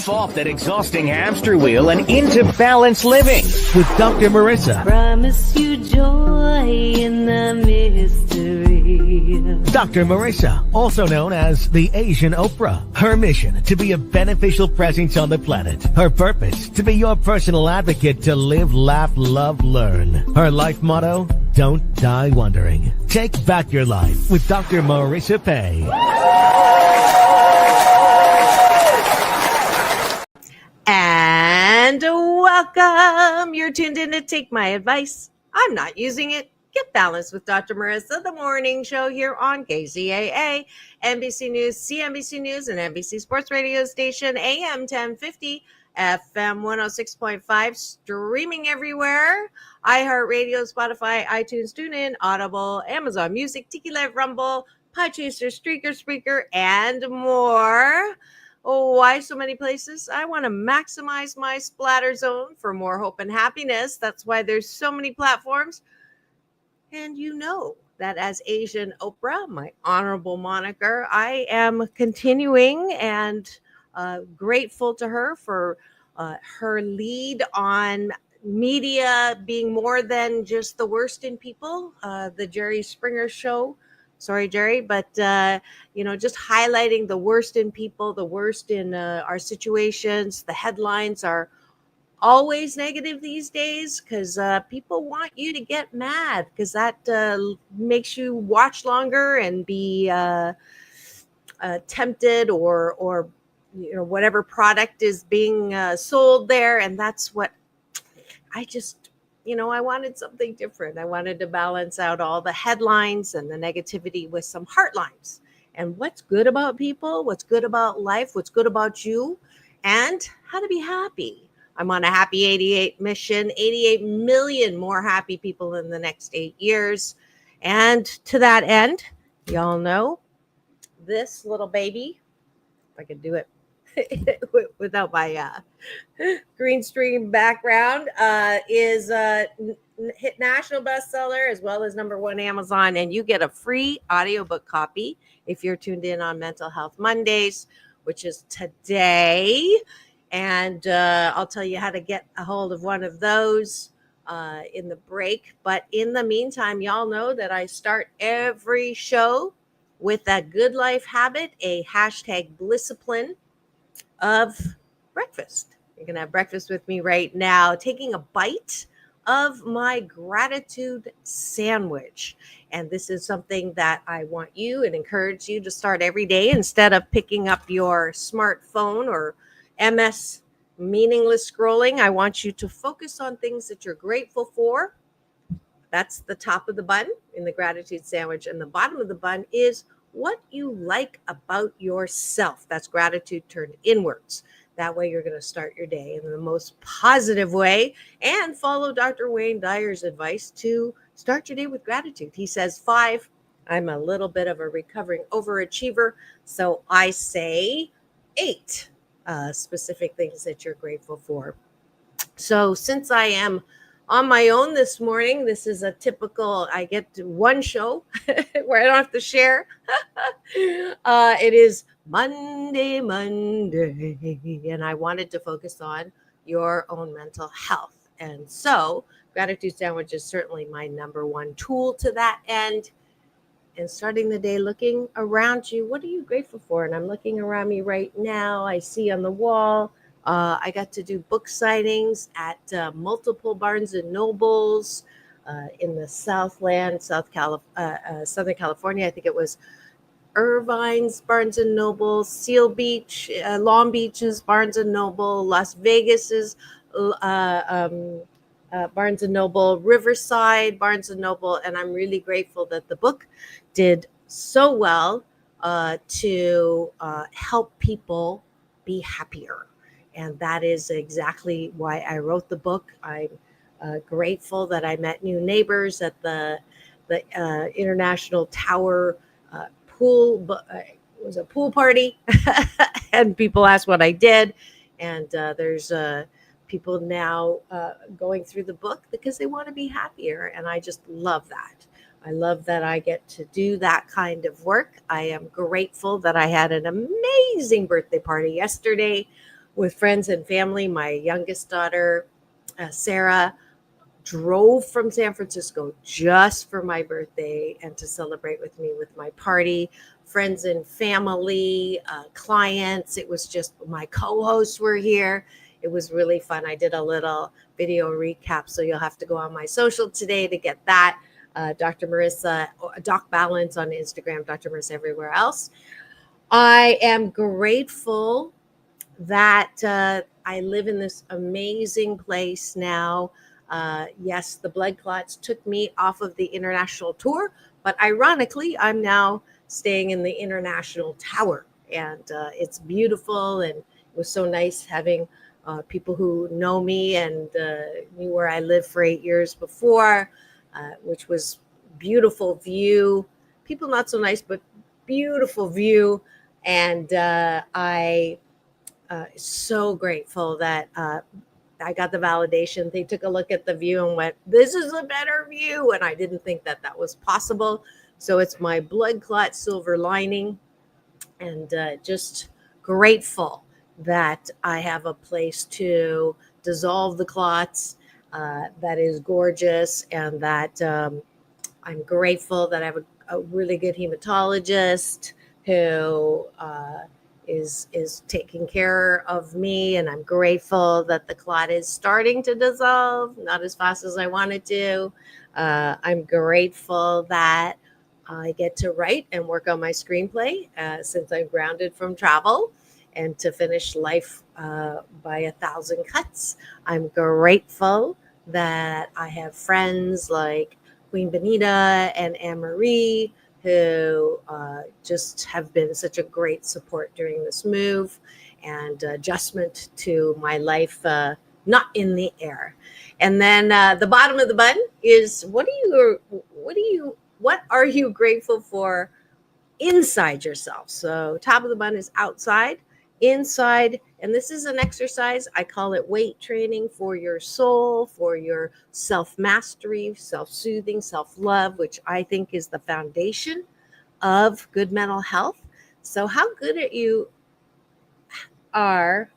Get off that exhausting hamster wheel and into balanced living with Dr. Marissa. Promise you joy in the mystery. Dr. Marissa, also known as the Asian Oprah. Her mission, to be a beneficial presence on the planet. Her purpose, to be your personal advocate to live, laugh, love, learn. Her life motto, don't die wondering. Take back your life with Dr. Marissa Pei. And welcome. You're tuned in to Take My Advice. I'm not using it. Get Balanced with Dr. Marissa, the morning show here on KCAA, NBC News, CNBC News, and NBC Sports Radio Station, AM 1050, FM 106.5, streaming everywhere. iHeartRadio, Spotify, iTunes, TuneIn, Audible, Amazon Music, Tiki Live, Rumble, Podchaser, Streaker, Spreaker, and more. Oh, why so many places? I want to maximize my splatter zone for more hope and happiness. That's why there's so many platforms. And you know that as Asian Oprah, my honorable moniker, I am continuing and grateful to her for her lead on media being more than just the worst in people, the Jerry Springer show. Sorry, Jerry, but, just highlighting the worst in people, the worst in our situations. The headlines are always negative these days because people want you to get mad because that makes you watch longer and be tempted or whatever product is being sold there. And that's what I just... I wanted something different. I wanted to balance out all the headlines and the negativity with some heart lines. And what's good about people, what's good about life, what's good about you, and how to be happy. I'm on a happy 88 mission, 88 million more happy people in the next 8 years. And to that end, y'all know this little baby, if I could do it without my green screen background, is hit national bestseller as well as #1 Amazon, and you get a free audiobook copy if you're tuned in on Mental Health Mondays, which is today. And I'll tell you how to get a hold of one of those in the break. But in the meantime, y'all know that I start every show with a good life habit, a hashtag Blisscipline of breakfast. You're going to have breakfast with me right now, taking a bite of my gratitude sandwich. And this is something that I want you and encourage you to start every day instead of picking up your smartphone or MS meaningless scrolling. I want you to focus on things that you're grateful for. That's the top of the bun in the gratitude sandwich. And the bottom of the bun is what you like about yourself. That's gratitude turned inwards. That way you're going to start your day in the most positive way and follow Dr. Wayne Dyer's advice to start your day with gratitude. He says 5. I'm a little bit of a recovering overachiever, so I say 8 specific things that you're grateful for. So since I am on my own this morning, this is a typical, I get to one show where I don't have to share. It is Monday, and I wanted to focus on your own mental health. And so gratitude sandwich is certainly my #1 tool to that end. And starting the day looking around you, what are you grateful for? And I'm looking around me right now. I see on the wall, I got to do book signings at multiple Barnes and Nobles in the Southland, Southern California. I think it was Irvine's Barnes and Noble, Seal Beach, Long Beach's Barnes and Noble, Las Vegas's Barnes and Noble, Riverside Barnes and Noble, and I'm really grateful that the book did so well to help people be happier. And that is exactly why I wrote the book. I'm grateful that I met new neighbors at the International Tower pool. It was a pool party, and people asked what I did. And there's people now going through the book because they want to be happier. And I just love that. I love that I get to do that kind of work. I am grateful that I had an amazing birthday party yesterday. with friends and family. My youngest daughter, Sarah, drove from San Francisco just for my birthday and to celebrate with me with my party. Friends and family, clients. It was just my co-hosts were here. It was really fun. I did a little video recap, so you'll have to go on my social today to get that. Dr. Marissa, Doc Balance on Instagram, Dr. Marissa everywhere else. I am grateful that I live in this amazing place now. Yes, the blood clots took me off of the international tour, but ironically, I'm now staying in the international tower, and it's beautiful. And it was so nice having people who know me and knew where I lived for 8 years before, which was beautiful view. People not so nice, but beautiful view. And I so grateful that I got the validation. They took a look at the view and went, "This is a better view." And I didn't think that that was possible. So it's my blood clot silver lining, and just grateful that I have a place to dissolve the clots that is gorgeous, and that I'm grateful that I have a really good hematologist who is taking care of me, and I'm grateful that the clot is starting to dissolve, not as fast as I wanted to. I'm grateful that I get to write and work on my screenplay since I'm grounded from travel, and to finish Life by 1,000 Cuts. I'm grateful that I have friends like Queen Benita and Anne Marie, who just have been such a great support during this move and adjustment to my life not in the air. And then the bottom of the bun is what are you grateful for inside yourself? So top of the bun is outside, inside, and this is an exercise. I call it weight training for your soul, for your self-mastery, self-soothing, self-love, which I think is the foundation of good mental health. So how good you and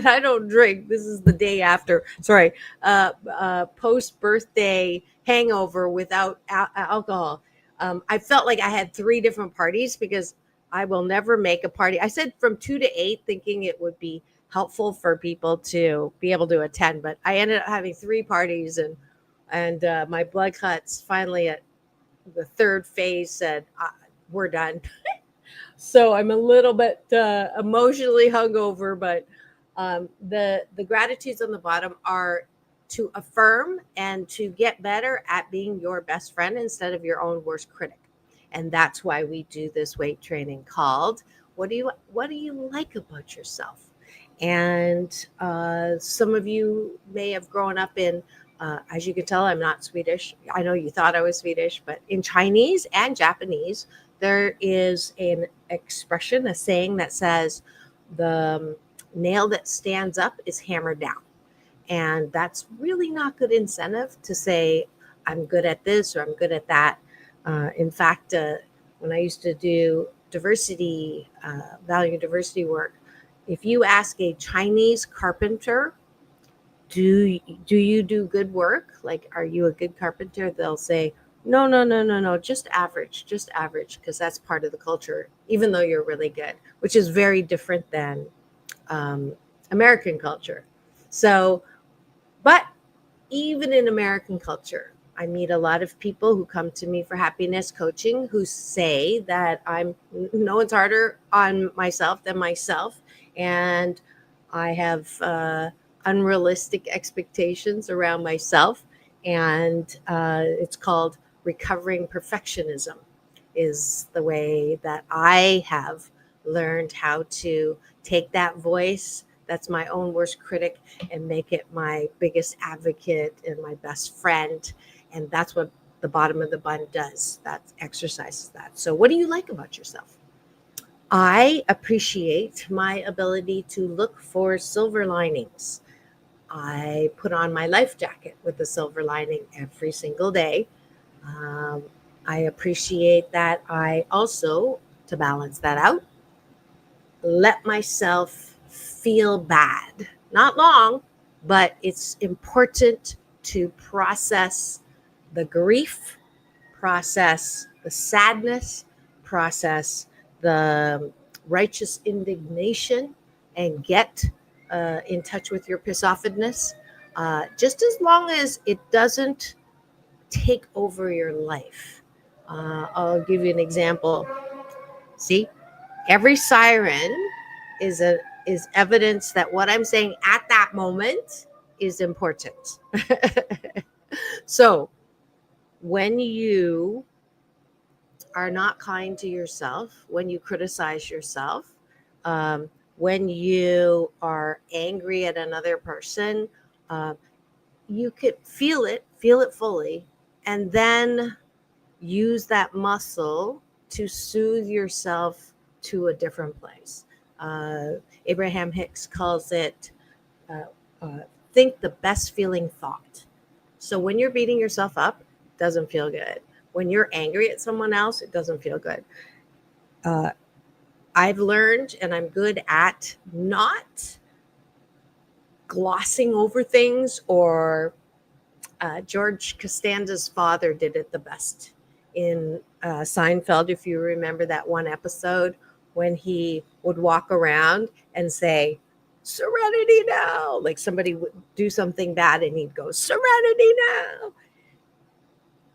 I don't drink. This is the day after. Sorry, post birthday hangover without alcohol. I felt like I had 3 different parties because I will never make a party. I said from 2 to 8, thinking it would be helpful for people to be able to attend, but I ended up having 3 parties, and my blood clots finally at the 3rd phase said, "We're done." So I'm a little bit emotionally hungover, but the gratitudes on the bottom are to affirm and to get better at being your best friend instead of your own worst critic. And that's why we do this weight training called what do you like about yourself? And some of you may have grown up in as you can tell, I'm not Swedish. I know you thought I was Swedish, but in Chinese and Japanese, there is an expression, a saying that says the nail that stands up is hammered down. And that's really not good incentive to say, I'm good at this or I'm good at that. In fact, when I used to do diversity, value diversity work, if you ask a Chinese carpenter, do you do good work? Like, are you a good carpenter? They'll say, no, just average, because that's part of the culture, even though you're really good, which is very different than American culture. So, but even in American culture, I meet a lot of people who come to me for happiness coaching who say that no one's harder on myself than myself. And I have unrealistic expectations around myself. And it's called recovering perfectionism is the way that I have learned how to take that voice that's my own worst critic and make it my biggest advocate and my best friend. And that's what the bottom of the bun does. That exercises that. So what do you like about yourself? I appreciate my ability to look for silver linings. I put on my life jacket with a silver lining every single day. I appreciate that I also, to balance that out, let myself feel bad. Not long, but it's important to process the grief, process the sadness, process the righteous indignation, and get in touch with your piss offedness. Just as long as it doesn't take over your life. I'll give you an example. See, every siren is evidence that what I'm saying at that moment is important. So when you are not kind to yourself, when you criticize yourself, when you are angry at another person, uh, you could feel it fully, and then use that muscle to soothe yourself to a different place. Abraham Hicks calls it uh, uh, think the best feeling thought. So when you're beating yourself up, it doesn't feel good. When you're angry at someone else, it doesn't feel good. Uh, I've learned, and I'm good at not glossing over things, or George Costanza's father did it the best in Seinfeld, if you remember that one episode when he would walk around and say, "Serenity now." Like somebody would do something bad and he'd go, "Serenity now."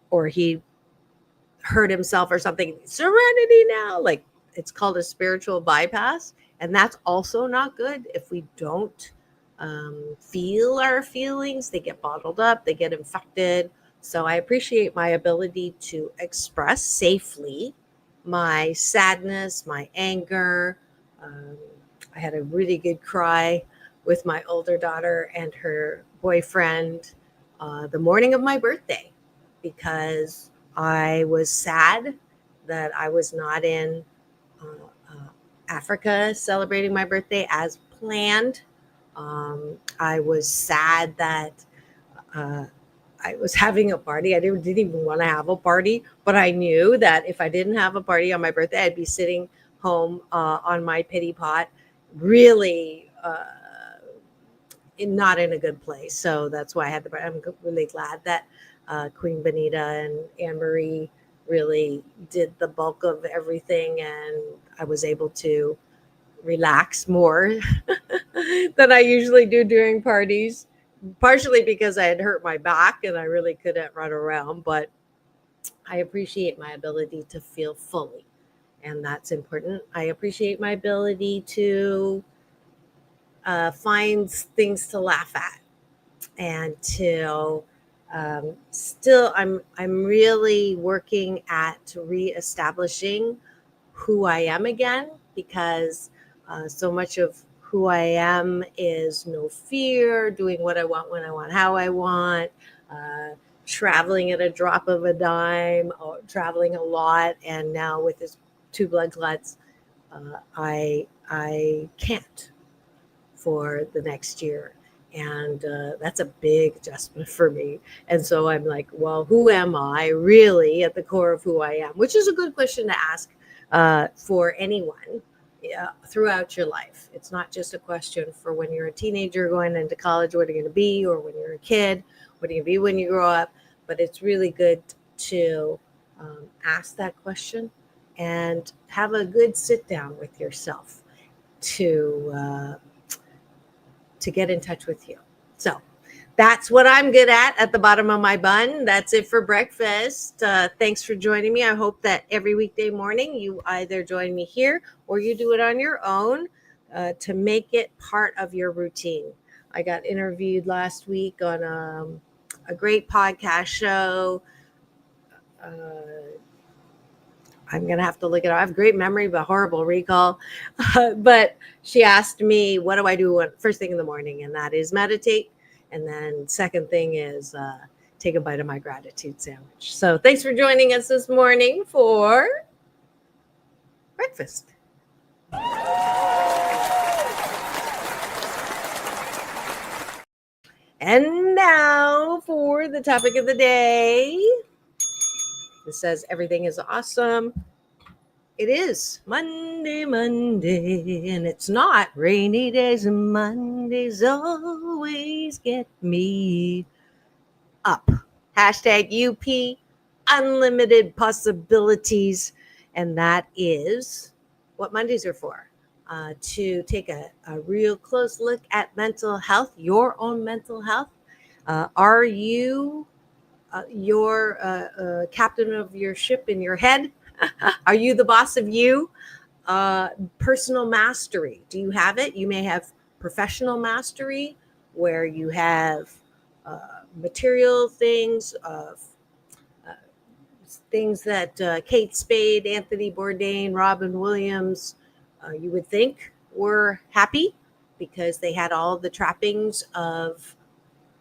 Or he hurt himself or something, "Serenity now." Like it's called a spiritual bypass. And that's also not good if we don't feel our feelings. They get bottled up, they get infected. So I appreciate my ability to express safely my sadness, my anger. Um, I had a really good cry with my older daughter and her boyfriend the morning of my birthday, because I was sad that I was not in Africa celebrating my birthday as planned. I was sad that uh, I was having a party. I didn't even want to have a party, but I knew that if I didn't have a party on my birthday, I'd be sitting home on my pity pot, really not in a good place. So that's why I had the. I'm really glad that Queen Benita and Anne Marie really did the bulk of everything, and I was able to relax more than I usually do during parties, partially because I had hurt my back and I really couldn't run around. But I appreciate my ability to feel fully, and that's important. I appreciate my ability to find things to laugh at, and to still I'm really working at reestablishing who I am again, because so much of who I am is no fear, doing what I want, when I want, how I want, uh, traveling at a drop of a dime, or traveling a lot. And now with this two blood clots, I can't for the next year. And that's a big adjustment for me. And so I'm like, well, who am I really at the core of who I am? Which is a good question to ask for anyone throughout your life. It's not just a question for when you're a teenager going into college, what are you going to be? Or when you're a kid, what are you going to be when you grow up? But it's really good to ask that question and have a good sit down with yourself to get in touch with you. So that's what I'm good at the bottom of my bun. That's it for breakfast. Thanks for joining me. I hope that every weekday morning you either join me here or you do it on your own to make it part of your routine. I got interviewed last week on a great podcast show. I'm going to have to look it up. I have great memory, but horrible recall. But she asked me, what do I do first thing in the morning? And that is meditate. And then second thing is take a bite of my gratitude sandwich. So thanks for joining us this morning for breakfast. And now for the topic of the day. It says everything is awesome. It is Monday, Monday, and it's not rainy days, and Mondays always get me up. Hashtag UP, unlimited possibilities. And that is what Mondays are for. To take a real close look at mental health, your own mental health. Are you your captain of your ship in your head? Are you the boss of you? Personal mastery. Do you have it? You may have professional mastery, where you have material things, uh, things that Kate Spade, Anthony Bourdain, Robin Williams, you would think were happy because they had all the trappings of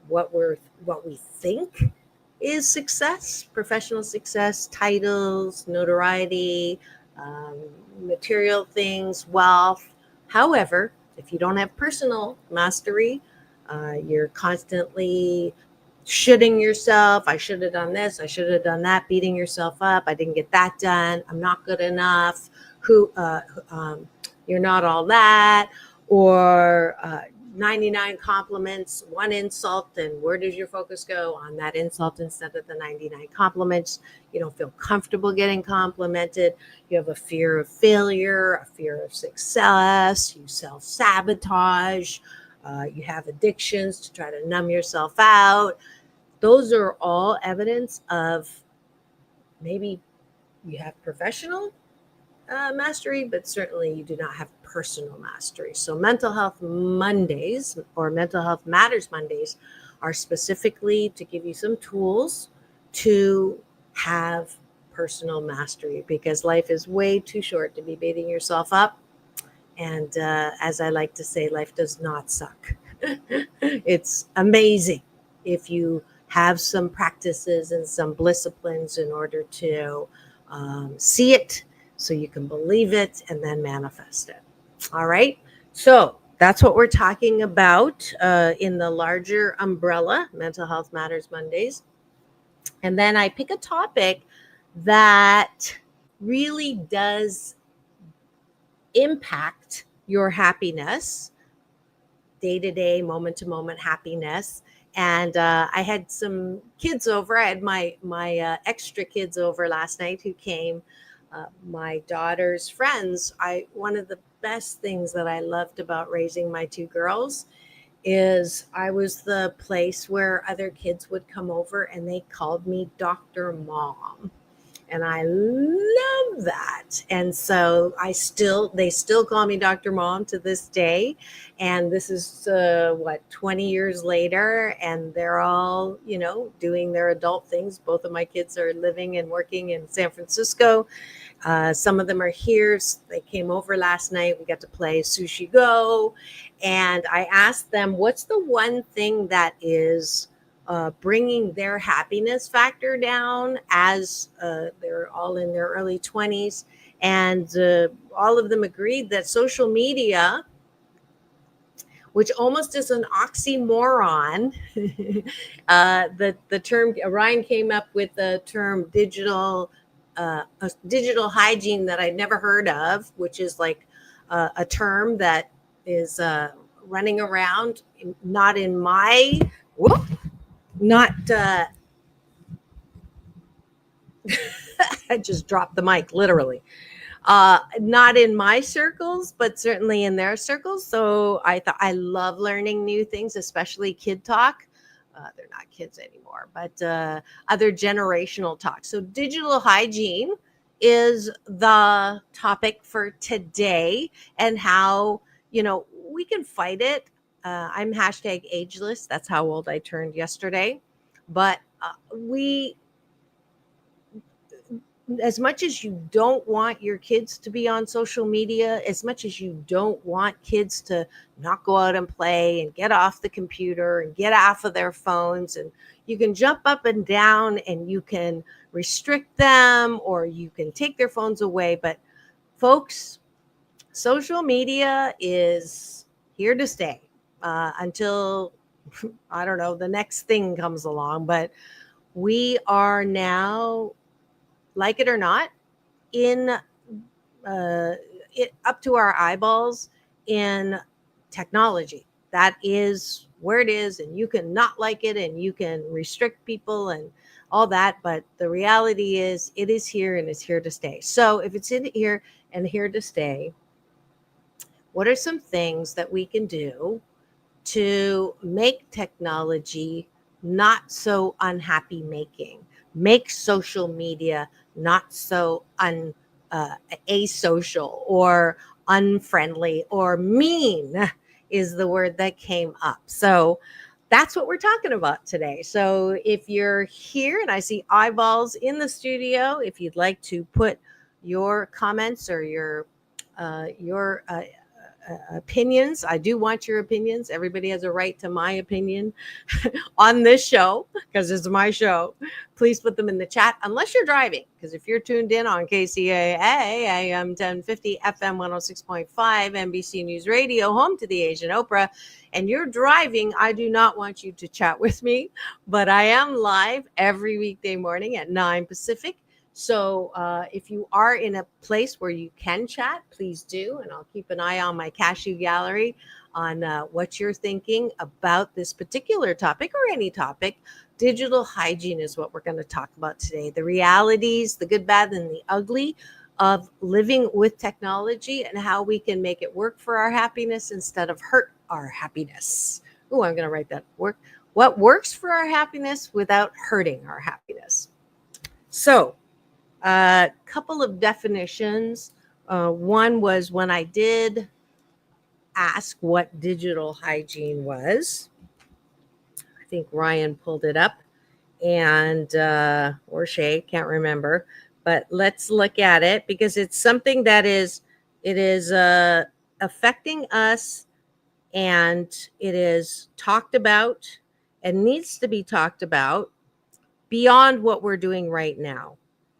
what we think is success, professional success, titles, notoriety, um, material things, wealth. However, if you don't have personal mastery, you're constantly shoulding yourself. I should have done this. I should have done that. Beating yourself up. I didn't get that done. I'm not good enough. Who? You're not all that. Or 99 compliments, one insult, and where does your focus go on that insult instead of the 99 compliments? You don't feel comfortable getting complimented. You have a fear of failure, a fear of success. You self sabotage. You have addictions to try to numb yourself out. Those are all evidence of maybe you have professional mastery, but certainly you do not have personal mastery. So, Mental Health Mondays or Mental Health Matters Mondays are specifically to give you some tools to have personal mastery, because life is way too short to be beating yourself up. And as I like to say, life does not suck. It's amazing if you have some practices and some disciplines in order to see it, so you can believe it and then manifest it. All right. So that's what we're talking about in the larger umbrella, Mental Health Matters Mondays. And then I pick a topic that really does impact your happiness, day to day, moment to moment happiness. And I had some kids over. I had my extra kids over last night who came. My daughter's friends. One of the best things that I loved about raising my two girls is I was the place where other kids would come over and they called me Dr. Mom. And I love that. And so they still call me Dr. Mom to this day. And this is 20 years later, and they're all, doing their adult things. Both of my kids are living and working in San Francisco. Some of them are here. They came over last night. We got to play Sushi Go. And I asked them, what's the one thing that is bringing their happiness factor down, as they're all in their early 20s. And all of them agreed that social media, which almost is an oxymoron, the term, Ryan came up with the term digital hygiene that I'd never heard of, which is like a term that is running around, not in my, not, I just dropped the mic, literally. Not in my circles, but certainly in their circles. So I thought, I love learning new things, especially kid talk. They're not kids anymore, but other generational talk. So digital hygiene is the topic for today, and how, we can fight it. I'm hashtag ageless. That's how old I turned yesterday. But as much as you don't want your kids to be on social media, as much as you don't want kids to not go out and play and get off the computer and get off of their phones, and you can jump up and down and you can restrict them or you can take their phones away. But folks, social media is here to stay until, I don't know, the next thing comes along. But we are now, like it or not, in up to our eyeballs in technology. That is where it is, and you can not like it, and you can restrict people and all that. But the reality is, it is here and it's here to stay. So if it's in here and here to stay, what are some things that we can do to make technology not so unhappy making, make social media not so asocial or unfriendly or mean is the word that came up. So that's what we're talking about today. So if you're here and I see eyeballs in the studio, if you'd like to put your comments or your opinions. I do want your opinions. Everybody has a right to my opinion on this show because it's my show. Please put them in the chat unless you're driving, because if you're tuned in on KCAA AM 1050 FM 106.5 NBC News Radio, home to the Asian Oprah, and you're driving, I do not want you to chat with me, but I am live every weekday morning at 9 Pacific. So if you are in a place where you can chat, please do. And I'll keep an eye on my cashew gallery on what you're thinking about this particular topic or any topic. Digital hygiene is what we're going to talk about today. The realities, the good, bad, and the ugly of living with technology and how we can make it work for our happiness instead of hurt our happiness. Oh, I'm going to write that. What works for our happiness without hurting our happiness. So, a couple of definitions. One was when I did ask what digital hygiene was. I think Ryan pulled it up, and or Shay, can't remember. But let's look at it because it's something that is affecting us, and it is talked about and needs to be talked about beyond what we're doing right now.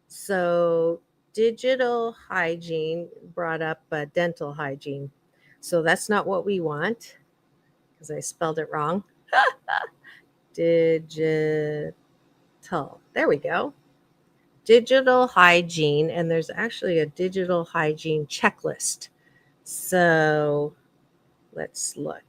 So digital hygiene brought up dental hygiene. So that's not what we want because I spelled it wrong. Digital. There we go. Digital hygiene. And there's actually a digital hygiene checklist. So let's look.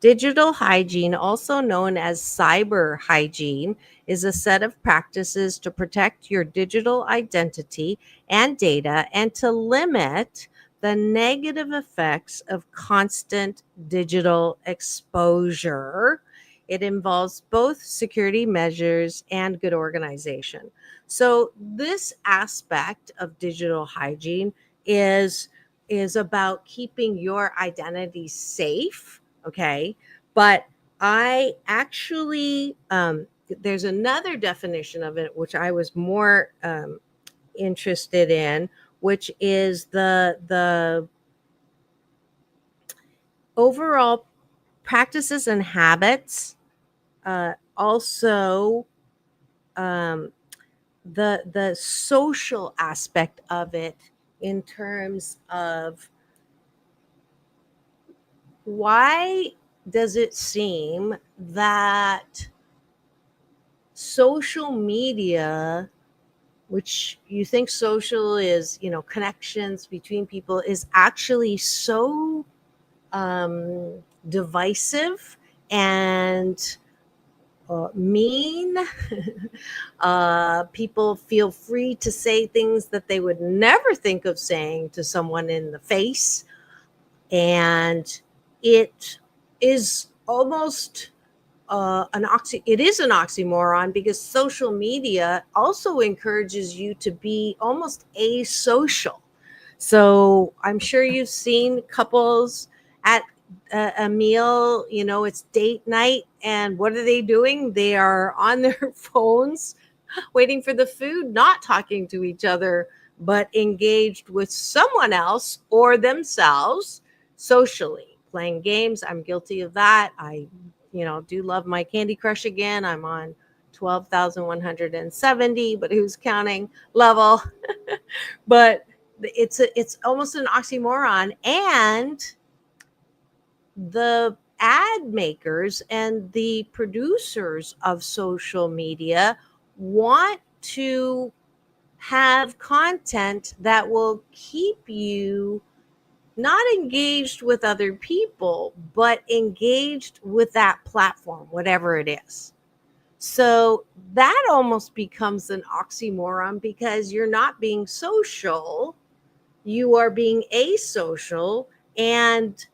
Digital hygiene, also known as cyber hygiene, is a set of practices to protect your digital identity and data and to limit the negative effects of constant digital exposure. It involves both security measures and good organization. So this aspect of digital hygiene is about keeping your identity safe. Okay. But I actually, there's another definition of it, which I was more interested in, which is the overall practices and habits. Also, the social aspect of it in terms of why does it seem that social media, which you think social is, connections between people, is actually so divisive and mean? People feel free to say things that they would never think of saying to someone in the face. And it is almost it is an oxymoron because social media also encourages you to be almost asocial. So I'm sure you've seen couples at a meal, it's date night, and what are they doing? They are on their phones waiting for the food, not talking to each other, but engaged with someone else or themselves socially, playing games. I'm guilty of that. I do love my Candy Crush again. I'm on 12,170, but who's counting level? But it's almost an oxymoron. And the ad makers and the producers of social media want to have content that will keep you not engaged with other people, but engaged with that platform, whatever it is. So that almost becomes an oxymoron because you're not being social, you are being asocial, and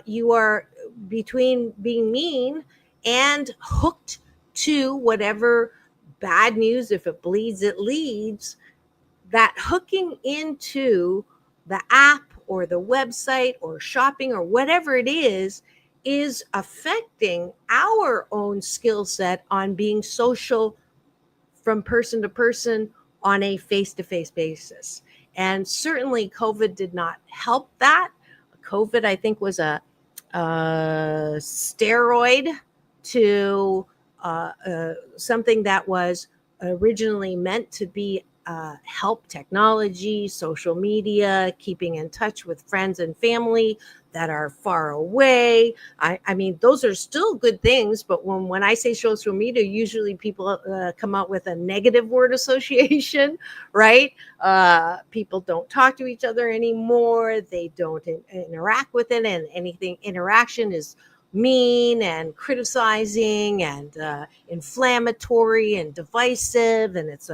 you are between being mean and hooked to whatever bad news. If it bleeds, it leads. That hooking into the app or the website or shopping or whatever it is affecting our own skill set on being social from person to person on a face-to-face basis. And certainly COVID did not help that. COVID, I think, was a steroid to something that was originally meant to be help technology, social media, keeping in touch with friends and family that are far away. I mean, those are still good things, but when I say social media, usually people come out with a negative word association, right? People don't talk to each other anymore. They don't interact with it, and anything interaction is mean and criticizing and inflammatory and divisive, and it's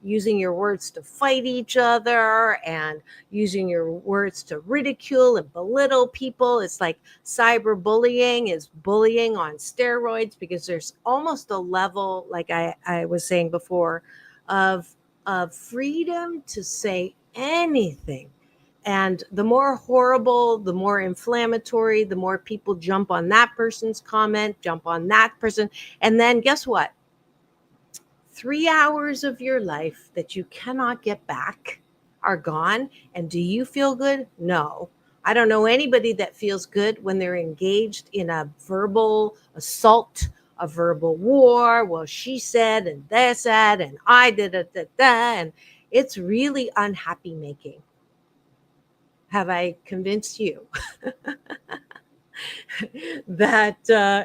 using your words to fight each other and using your words to ridicule and belittle people. It's like cyberbullying is bullying on steroids, because there's almost a level, like I was saying before, of freedom to say anything. And the more horrible, the more inflammatory, the more people jump on that person's comment, jump on that person. And then guess what? 3 hours of your life that you cannot get back are gone. And do you feel good? No. I don't know anybody that feels good when they're engaged in a verbal assault, a verbal war. Well, she said, and they said, and I did it, and it's really unhappy making. Have I convinced you that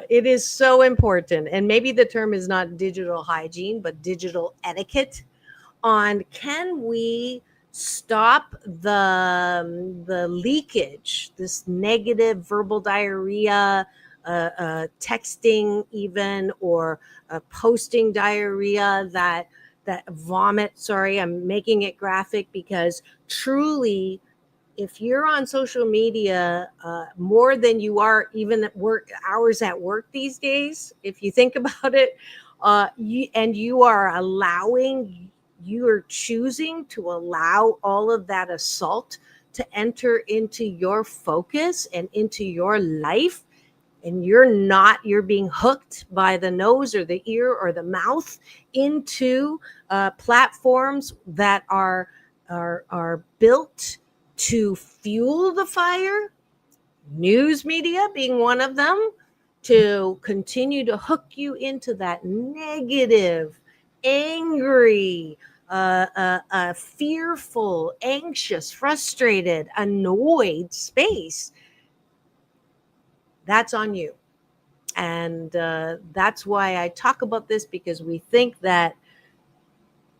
it is so important? And maybe the term is not digital hygiene, but digital etiquette on, can we stop the leakage, this negative verbal diarrhea, texting even, or posting diarrhea, that vomit. Sorry, I'm making it graphic, because truly, if you're on social media more than you are even at work, hours at work these days, if you think about it, you are you are choosing to allow all of that assault to enter into your focus and into your life, and you're being hooked by the nose or the ear or the mouth into platforms that are built to fuel the fire, news media being one of them, to continue to hook you into that negative, angry, fearful, anxious, frustrated, annoyed space. That's on you. And that's why I talk about this, because we think that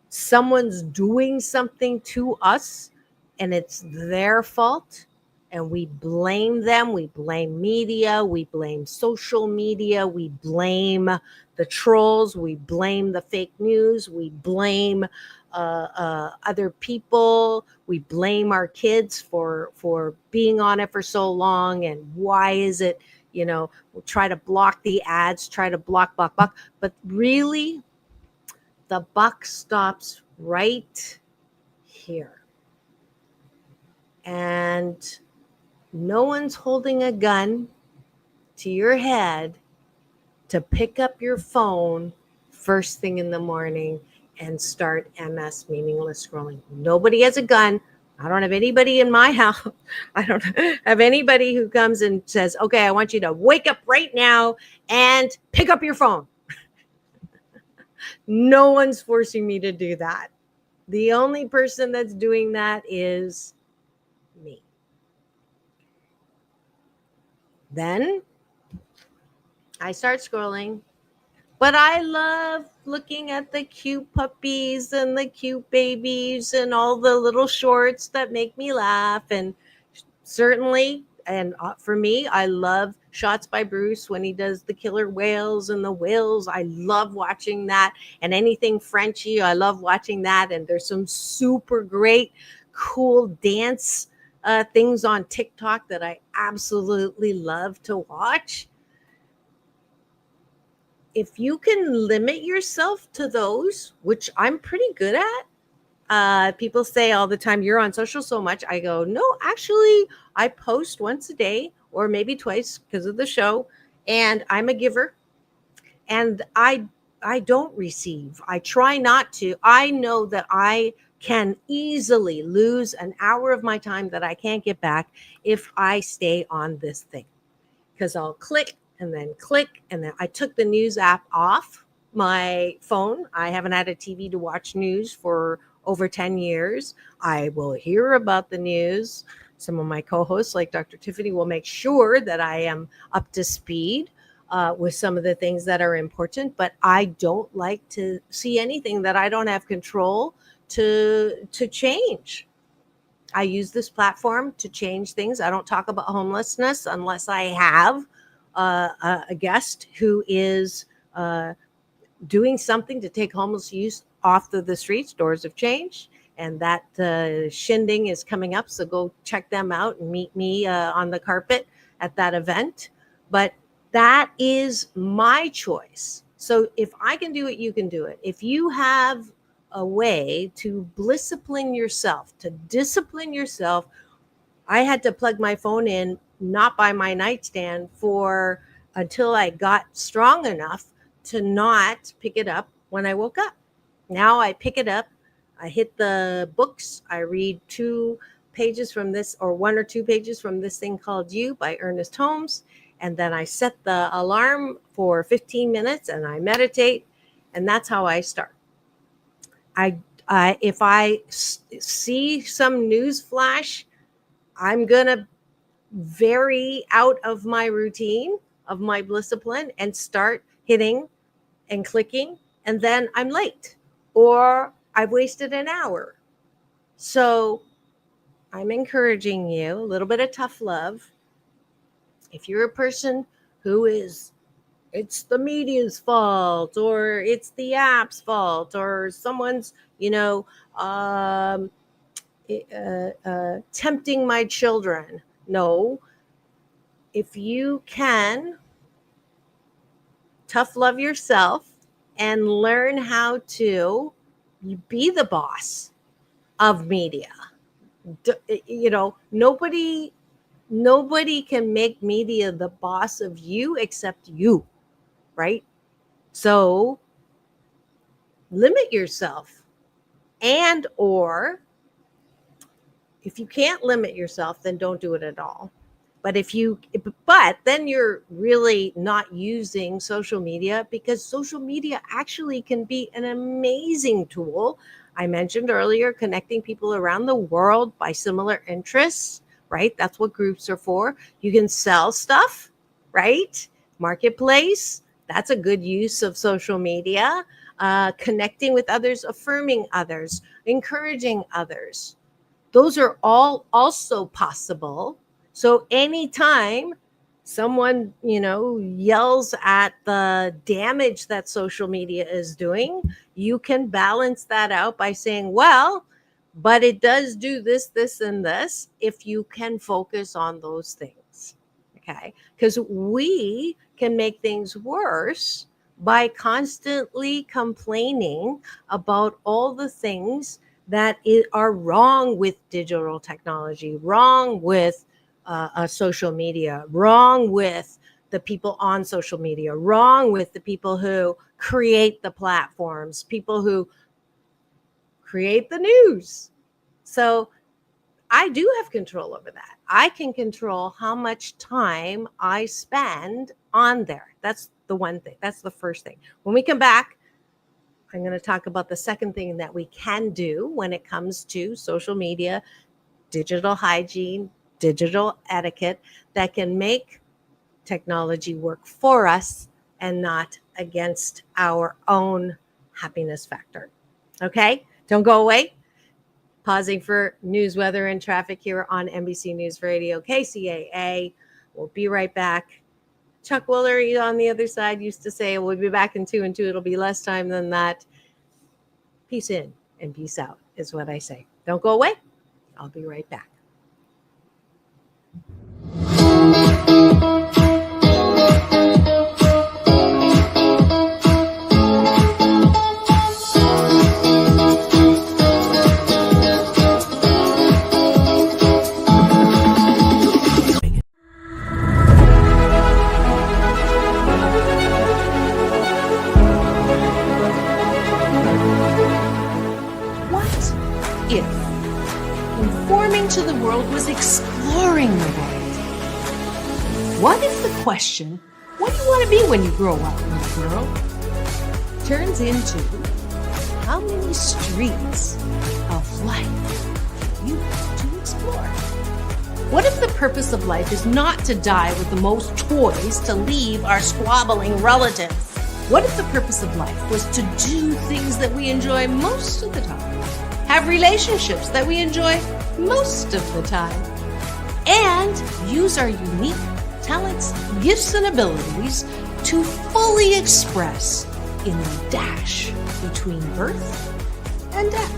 someone's doing something to us and it's their fault, and we blame them. We blame media, we blame social media, we blame the trolls, we blame the fake news, we blame other people, we blame our kids for being on it for so long. And why is it, we'll try to block the ads, try to block, but really the buck stops right here. And no one's holding a gun to your head to pick up your phone first thing in the morning and start MS, meaningless scrolling. Nobody has a gun. I don't have anybody in my house. I don't have anybody who comes and says, okay, I want you to wake up right now and pick up your phone. No one's forcing me to do that. The only person that's doing that is me. Then I start scrolling. But I love looking at the cute puppies and the cute babies and all the little shorts that make me laugh. And certainly, and for me, I love Shots by Bruce when he does the killer whales and the whales. I love watching that. And anything Frenchy, I love watching that. And there's some super great, cool dance things on TikTok that I absolutely love to watch. If you can limit yourself to those, which I'm pretty good at, people say all the time, you're on social so much. I go, no, actually, I post once a day or maybe twice because of the show. And I'm a giver. And I don't receive. I try not to. I know that I can easily lose an hour of my time that I can't get back if I stay on this thing. Because I'll click and then click. And then I took the news app off my phone. I haven't had a TV to watch news for over 10 years. I will hear about the news. Some of my co-hosts, like Dr. Tiffany, will make sure that I am up to speed with some of the things that are important. But I don't like to see anything that I don't have control to change. I use this platform to change things. I don't talk about homelessness unless I have a guest who is doing something to take homeless youth off the streets. Doors have changed, and that shindig is coming up. So go check them out and meet me on the carpet at that event. But that is my choice. So if I can do it, you can do it. If you have a way to discipline yourself, I had to plug my phone in, not by my nightstand, for until I got strong enough to not pick it up when I woke up. Now I pick it up, I hit the books, I read 2 pages from this, or 1 or 2 pages from this thing called You by Ernest Holmes. And then I set the alarm for 15 minutes and I meditate. And that's how I start. If I see some news flash, I'm going to vary out of my routine, of my discipline, and start hitting and clicking. And then I'm late or I've wasted an hour. So I'm encouraging you, a little bit of tough love. If you're a person who is, it's the media's fault, or it's the app's fault, or someone's, tempting my children. No, if you can tough love yourself and learn how to be the boss of media. Nobody can make media the boss of you except you, right? So limit yourself. And or if you can't limit yourself, then don't do it at all. But then you're really not using social media, because social media actually can be an amazing tool. I mentioned earlier, connecting people around the world by similar interests, right? That's what groups are for. You can sell stuff, right? Marketplace, that's a good use of social media. Connecting with others, affirming others, encouraging others. Those are all also possible. So anytime someone, yells at the damage that social media is doing, you can balance that out by saying, well, but it does do this, this, and this, if you can focus on those things. Okay. Because we can make things worse by constantly complaining about all the things that are wrong with digital technology, wrong with social media, wrong with the people on social media, wrong with the people who create the platforms, people who create the news. So I do have control over that. I can control how much time I spend on there. That's the one thing. That's the first thing. When we come back, I'm going to talk about the second thing that we can do when it comes to social media, digital hygiene, digital etiquette, that can make technology work for us and not against our own happiness factor. Okay? Don't go away. Pausing for news, weather, and traffic here on NBC News Radio, KCAA. We'll be right back. Chuck Woolery on the other side used to say, we'll be back in 2 and 2. It'll be less time than that. Peace in and peace out is what I say. Don't go away. I'll be right back. To the world was exploring the world. What if the question, what do you want to be when you grow up, little girl, turns into how many streets of life you want to explore? What if the purpose of life is not to die with the most toys to leave our squabbling relatives? What if the purpose of life was to do things that we enjoy most of the time? Have relationships that we enjoy most of the time, and use our unique talents, gifts, and abilities to fully express in the dash between birth and death.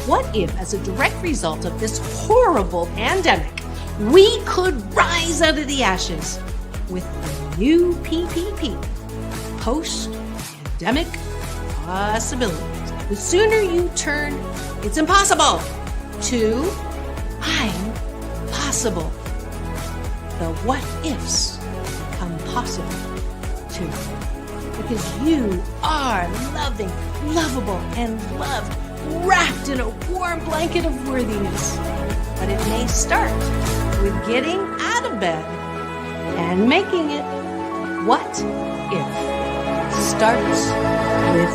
What if, as a direct result of this horrible pandemic, we could rise out of the ashes with a new PPP, post-pandemic possibilities? The sooner you turn, it's impossible, to I'm possible. The what ifs become possible too. Because you are loving, lovable, and loved, wrapped in a warm blanket of worthiness. But it may start with getting out of bed and making it. What if starts with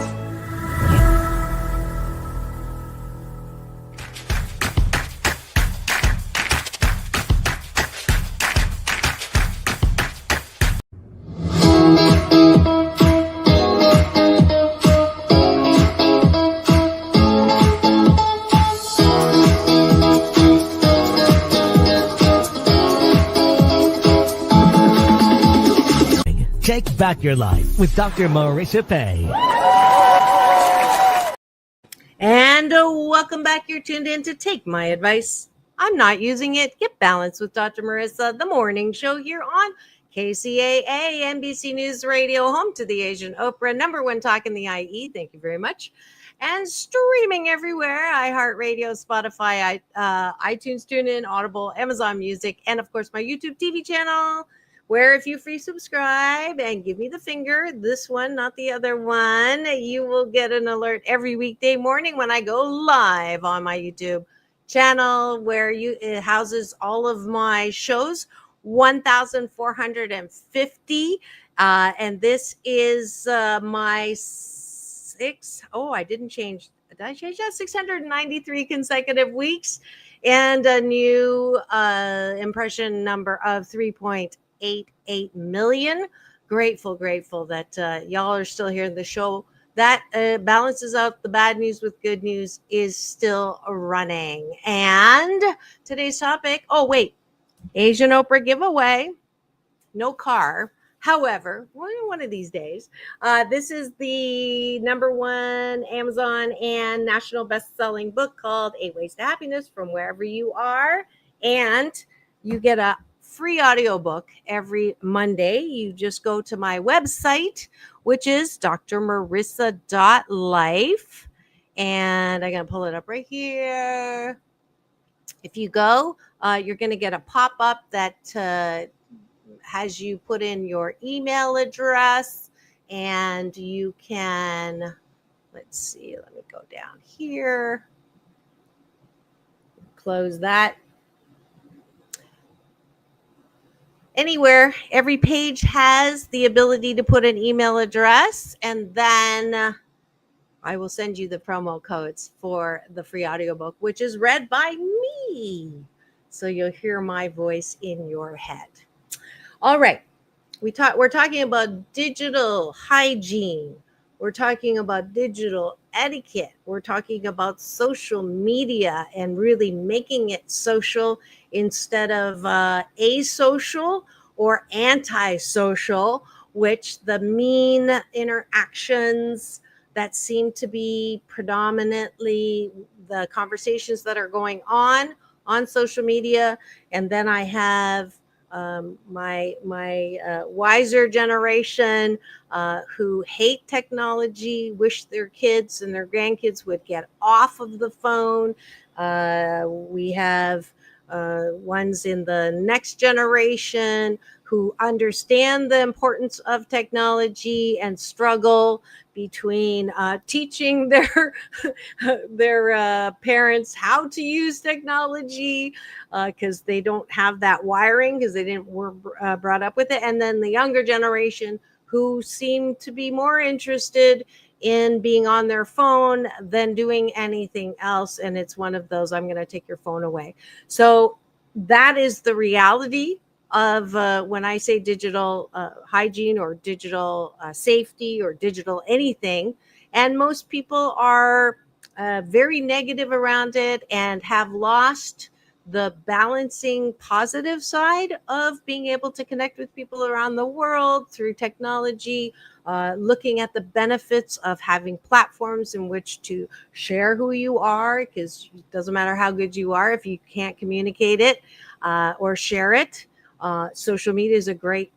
Take back your life with Dr. Marissa Pei. And welcome back. You're tuned in to Take My Advice. I'm not using it. Get balanced with Dr. Marissa, the morning show here on KCAA, NBC News Radio, home to the Asian Oprah, number one talk in the IE. Thank you very much. And streaming everywhere, iHeartRadio, Spotify, iTunes, TuneIn, Audible, Amazon Music, and of course my YouTube TV channel, where if you free subscribe and give me the finger, this one, not the other one, you will get an alert every weekday morning when I go live on my YouTube channel, where it houses all of my shows, 1,450. And this is my I didn't change. Did I change that? 693 consecutive weeks and a new impression number of 3.88 million. Grateful that y'all are still here in the show. That balances out the bad news with good news is still running. And today's topic, Asian Oprah giveaway. No car. However, one of these days, this is the number one Amazon and national best-selling book called 8 Ways to Happiness from Wherever You Are. And you get a free audiobook every Monday. You just go to my website, which is drmarissa.life. And I'm going to pull it up right here. If you go, you're going to get a pop-up that has you put in your email address, and you can, let's see, let me go down here, close that. Anywhere, every page has the ability to put an email address, and then I will send you the promo codes for the free audiobook, which is read by me. So you'll hear my voice in your head. All right. we're talking about digital hygiene. We're talking about digital etiquette. We're talking about social media and really making it social instead of asocial or antisocial, which the mean interactions that seem to be predominantly the conversations that are going on social media. And then I have my wiser generation who hate technology, wish their kids and their grandkids would get off of the phone. We have ones in the next generation who understand the importance of technology and struggle between teaching their parents how to use technology because they don't have that wiring because they didn't were brought up with it, and then the younger generation who seem to be more interested in being on their phone than doing anything else. And it's one of those, I'm going to take your phone away. So that is the reality of when I say digital hygiene or digital safety or digital anything. And most people are very negative around it and have lost the balancing positive side of being able to connect with people around the world through technology, looking at the benefits of having platforms in which to share who you are, because it doesn't matter how good you are if you can't communicate it or share it. Social media is a great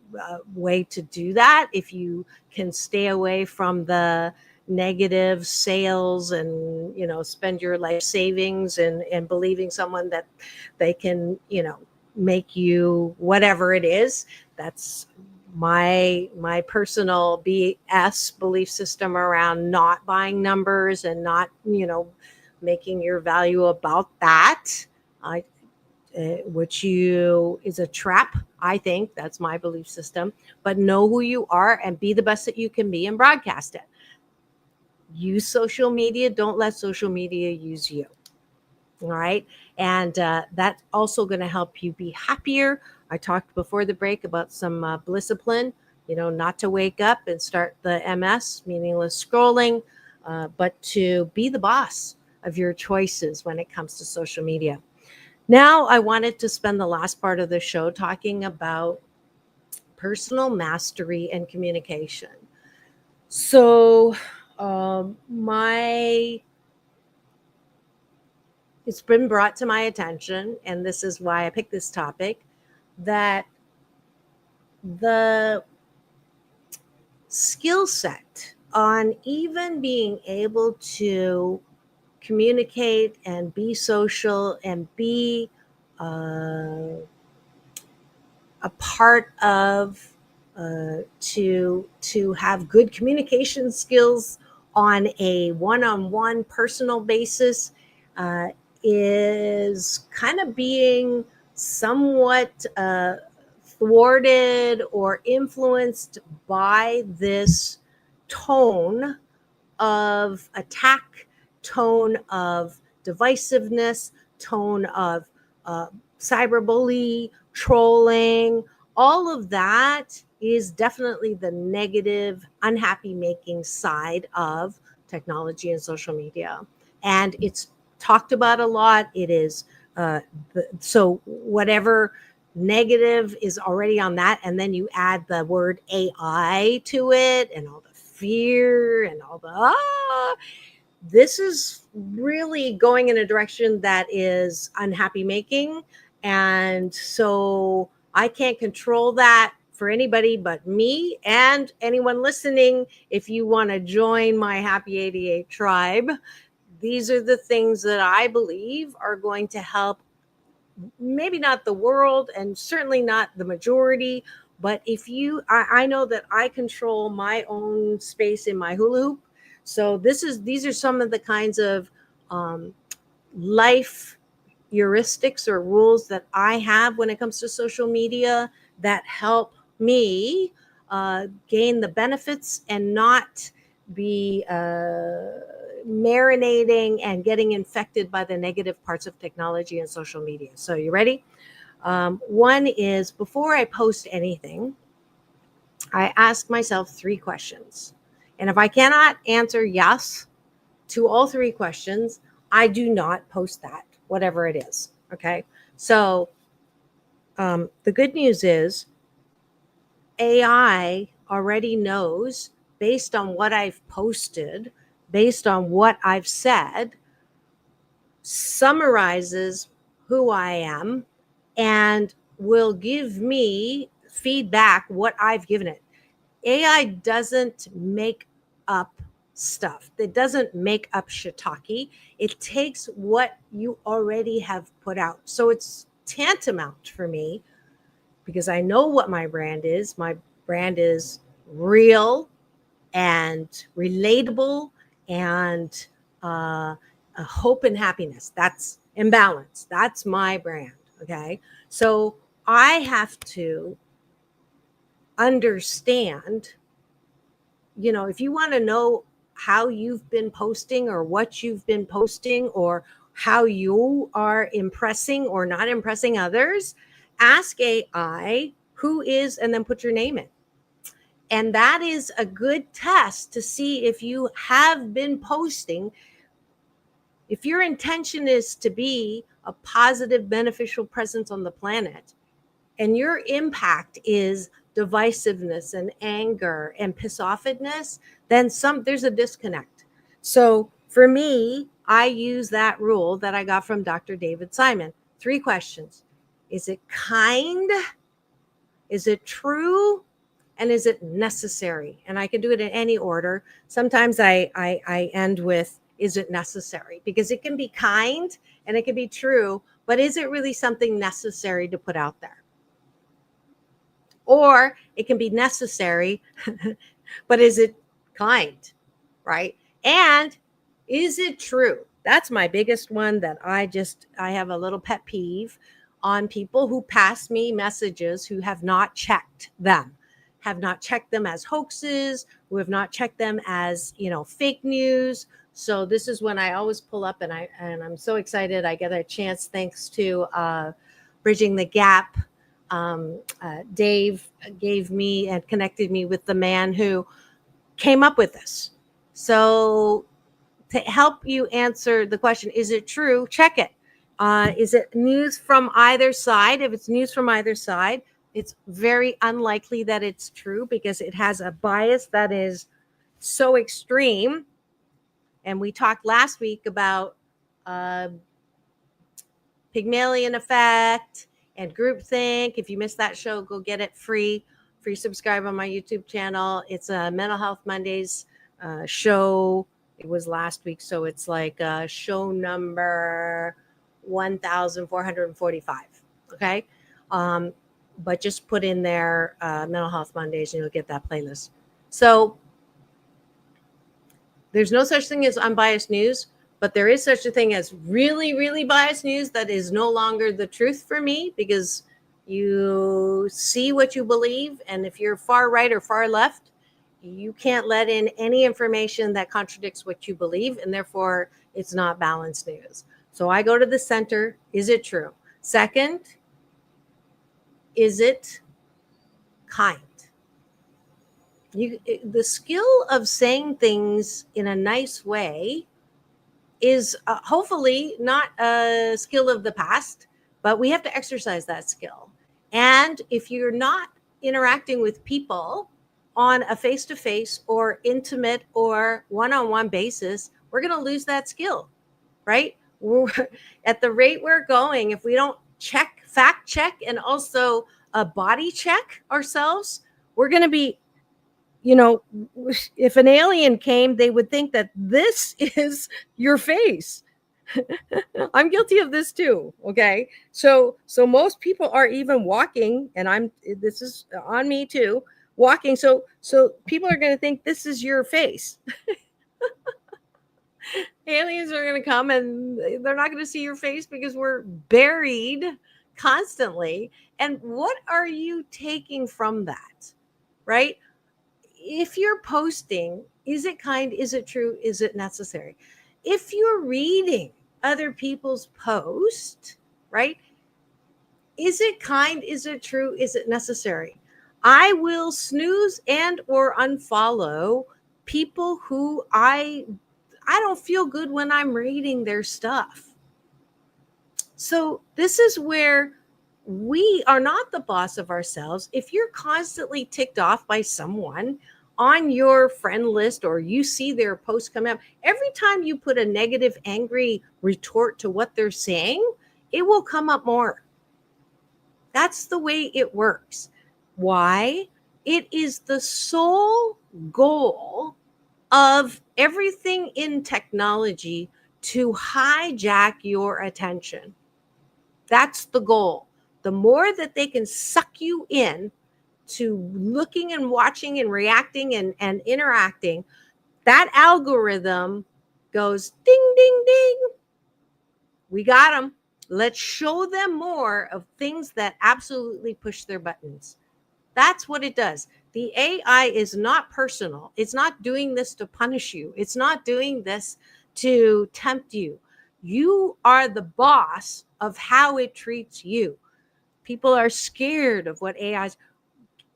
way to do that if you can stay away from the negative sales and spend your life savings and believing someone that they can make you whatever it is. That's my personal BS belief system around not buying numbers and not making your value about that, which is a trap. I think that's my belief system. But know who you are and be the best that you can be and broadcast it. Use social media. Don't let social media use you. All right. And that's also going to help you be happier. I talked before the break about some Blissipline, not to wake up and start the MS, meaningless scrolling, but to be the boss of your choices when it comes to social media. Now, I wanted to spend the last part of the show talking about personal mastery and communication. So, it's been brought to my attention, and this is why I picked this topic, that the skill set on even being able to communicate and be social and be a part of to have good communication skills on a one-on-one personal basis is kind of being somewhat thwarted or influenced by this tone of attack, tone of divisiveness, tone of cyberbully, trolling. All of that is definitely the negative, unhappy making side of technology and social media. And it's talked about a lot. It is so whatever negative is already on that, and then you add the word AI to it and all the fear and all the this is really going in a direction that is unhappy making. And so I can't control that for anybody but me and anyone listening. If you want to join my Happy 88 tribe, these are the things that I believe are going to help, maybe not the world and certainly not the majority, but if I know that I control my own space in my hula hoop. So these are some of the kinds of life heuristics or rules that I have when it comes to social media that help me gain the benefits and not be marinating and getting infected by the negative parts of technology and social media. So you ready? One is, before I post anything, I ask myself 3 questions. And if I cannot answer yes to all 3 questions, I do not post that, whatever it is. Okay. So the good news is AI already knows, based on what I've posted, based on what I've said, summarizes who I am and will give me feedback what I've given it. AI doesn't make up stuff. It doesn't make up shiitake. It takes what you already have put out. So it's tantamount for me, because I know what my brand is. My brand is real and relatable and hope and happiness. That's imbalance. That's my brand. Okay. So I have to understand, if you want to know how you've been posting or what you've been posting or how you are impressing or not impressing others, ask AI who is, and then put your name in. And that is a good test to see if you have been posting. If your intention is to be a positive, beneficial presence on the planet, and your impact is divisiveness and anger and piss-offedness, then there's a disconnect. So for me, I use that rule that I got from Dr. David Simon. 3 questions. Is it kind? Is it true? And is it necessary? And I can do it in any order. Sometimes I end with, is it necessary? Because it can be kind and it can be true, but is it really something necessary to put out there? Or it can be necessary, but is it kind, right? And is it true? That's my biggest one that I have a little pet peeve on people who pass me messages who have not checked them, have not checked them as hoaxes, who have not checked them as, fake news. So this is when I always pull up, and I'm so excited. I get a chance, thanks to Bridging the Gap. Dave gave me and connected me with the man who came up with this. So to help you answer the question, is it true? Check it. Is it news from either side? If it's news from either side, it's very unlikely that it's true, because it has a bias that is so extreme. And we talked last week about Pygmalion effect and groupthink. If you missed that show, go get it free subscribe on my YouTube channel. It's a Mental Health Mondays show. It was last week, so it's like show number 1445. Okay. But just put in there Mental Health Mondays and you'll get that playlist. So there's no such thing as unbiased news, but there is such a thing as really, really biased news that is no longer the truth for me, because you see what you believe. And if you're far right or far left, you can't let in any information that contradicts what you believe, and therefore it's not balanced news. So I go to the center. Is it true? Second, is it kind? The skill of saying things in a nice way is hopefully not a skill of the past, but we have to exercise that skill. And if you're not interacting with people on a face-to-face or intimate or one-on-one basis, we're going to lose that skill, right? At the rate we're going, if we don't fact check, and also body check ourselves, we're going to be, if an alien came, they would think that this is your face. I'm guilty of this too. Okay. So most people are even walking, and this is on me too, walking. So people are going to think this is your face. Aliens are going to come and they're not going to see your face, because we're buried constantly. And what are you taking from that? Right? If you're posting, is it kind? Is it true? Is it necessary? If you're reading other people's posts, right? Is it kind? Is it true? Is it necessary? I will snooze and or unfollow people who I don't feel good when I'm reading their stuff. So this is where we are not the boss of ourselves. If you're constantly ticked off by someone on your friend list, or you see their post come up, every time you put a negative, angry retort to what they're saying, it will come up more. That's the way it works. Why? It is the sole goal of everything in technology to hijack your attention. That's the goal. The more that they can suck you in to looking and watching and reacting and interacting, that algorithm goes ding, ding, ding. We got them. Let's show them more of things that absolutely push their buttons. That's what it does. The AI is not personal. It's not doing this to punish you. It's not doing this to tempt you. You are the boss of how it treats you. People are scared of what AI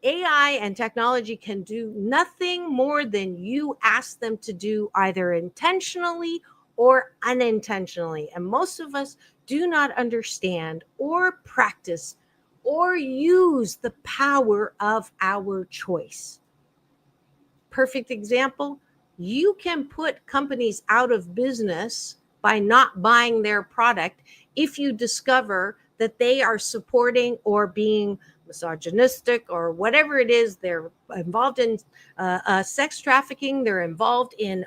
and technology can do nothing more than you ask them to do, either intentionally or unintentionally. And most of us do not understand or practice or use the power of our choice. Perfect example, you can put companies out of business by not buying their product if you discover that they are supporting or being misogynistic or whatever it is. They're involved in sex trafficking, they're involved in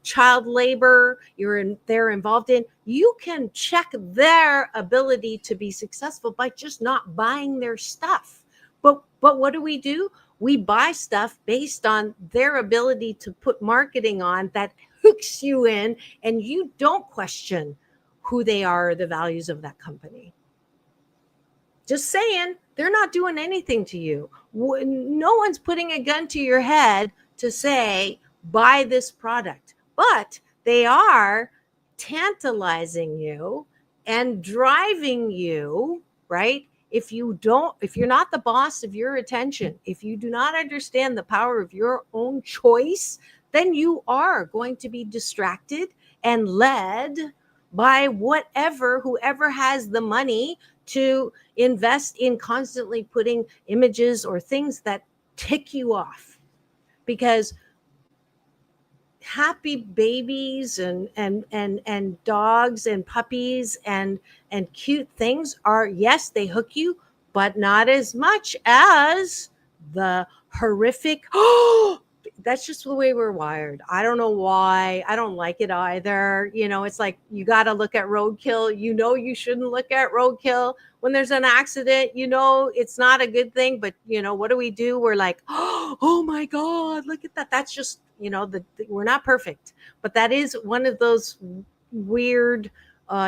child labor, they're involved in, you can check their ability to be successful by just not buying their stuff. But what do? We buy stuff based on their ability to put marketing on that hooks you in, and you don't question who they are or the values of that company. Just saying, they're not doing anything to you. No one's putting a gun to your head to say, buy this product. But they are tantalizing you and driving you, right? If you're not the boss of your attention, if you do not understand the power of your own choice, then you are going to be distracted and led by whoever has the money to invest in constantly putting images or things that tick you off. Because happy babies and dogs and puppies and cute things are, yes, they hook you, but not as much as the horrific, that's just the way we're wired. I don't know why. I don't like it either. It's like, you got to look at roadkill. You shouldn't look at roadkill. When there's an accident, it's not a good thing. But, what do? We're like, oh my God, look at that. That's just, we're not perfect. But that is one of those weird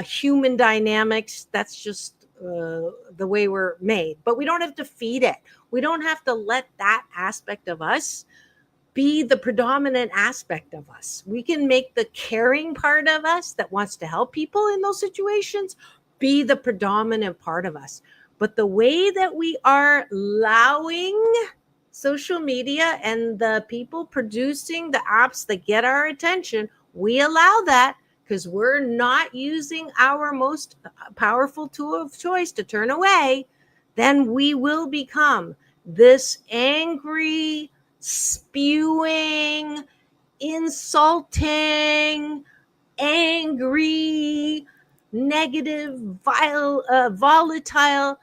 human dynamics. That's just the way we're made. But we don't have to feed it. We don't have to let that aspect of us be the predominant aspect of us. We can make the caring part of us that wants to help people in those situations be the predominant part of us. But the way that we are allowing social media and the people producing the apps that get our attention, we allow that because we're not using our most powerful tool of choice to turn away, then we will become this angry, spewing, insulting, angry, negative, volatile.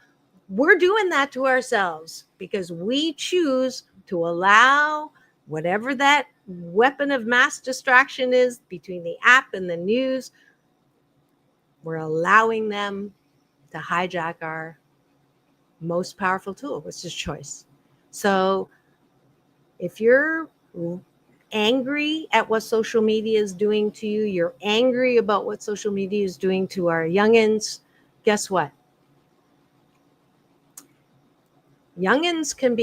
We're doing that to ourselves because we choose to allow whatever that weapon of mass distraction is between the app and the news. We're allowing them to hijack our most powerful tool, which is choice. So if you're angry at what social media is doing to you, you're angry about what social media is doing to our youngins, guess what? Youngins can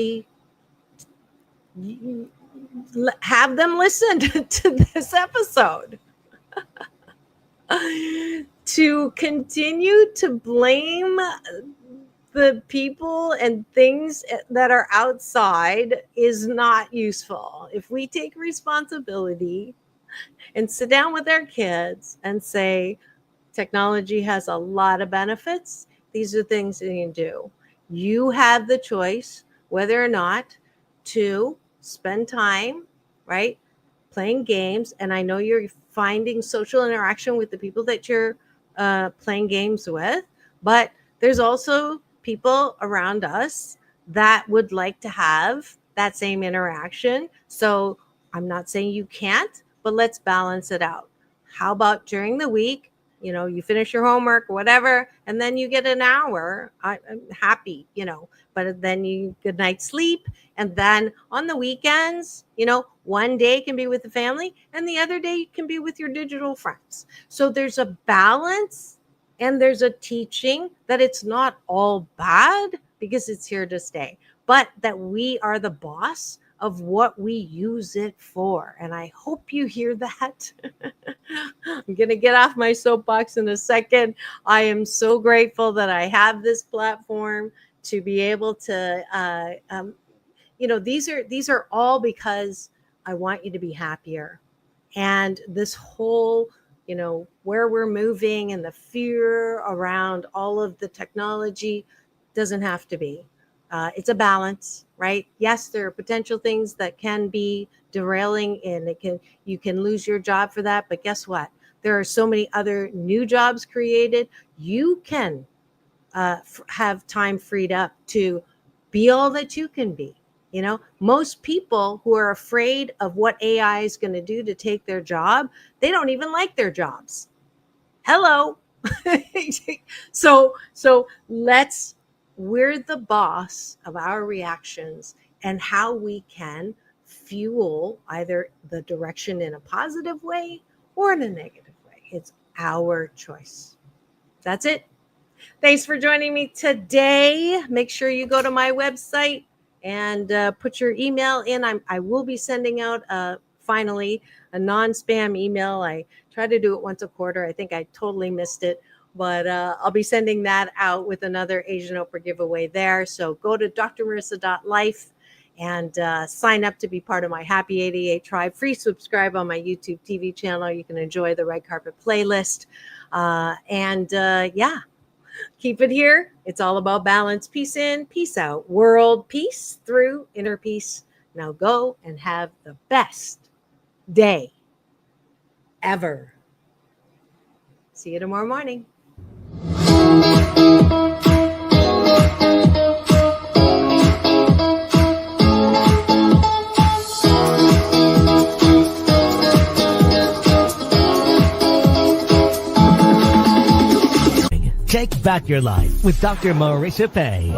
have them listen to this episode to continue to blame the people and things that are outside is not useful. If we take responsibility and sit down with our kids and say, technology has a lot of benefits, these are things that you can do. You have the choice whether or not to spend time, right, playing games. And I know you're finding social interaction with the people that you're playing games with, but there's also people around us that would like to have that same interaction. So I'm not saying you can't, but let's balance it out. How about during the week, you finish your homework or whatever, and then you get an hour. I'm happy, but then you good night's sleep. And then on the weekends, one day can be with the family and the other day can be with your digital friends. So there's a balance and there's a teaching that it's not all bad because it's here to stay, but that we are the boss of what we use it for. And I hope you hear that. I'm going to get off my soapbox in a second. I am so grateful that I have this platform to be able to, these are all because I want you to be happier. And this whole, where we're moving and the fear around all of the technology doesn't have to be. It's a balance, right? Yes, there are potential things that can be derailing, and you can lose your job for that. But guess what? There are so many other new jobs created. You can have time freed up to be all that you can be. Most people who are afraid of what AI is going to do to take their job, they don't even like their jobs. Hello. So we're the boss of our reactions and how we can fuel either the direction in a positive way or in a negative way. It's our choice. That's it. Thanks for joining me today. Make sure you go to my website and put your email in. I will be sending out finally a non-spam email. I try to do it once a quarter. I think I totally missed it. But I'll be sending that out with another Asian Oprah giveaway there. So go to drmarissa.life and sign up to be part of my Happy 88 tribe. Free subscribe on my YouTube TV channel. You can enjoy the Red Carpet playlist. Keep it here. It's all about balance. Peace in, peace out. World peace through inner peace. Now go and have the best day ever. See you tomorrow morning. Take back your life with Dr. Marissa Pei.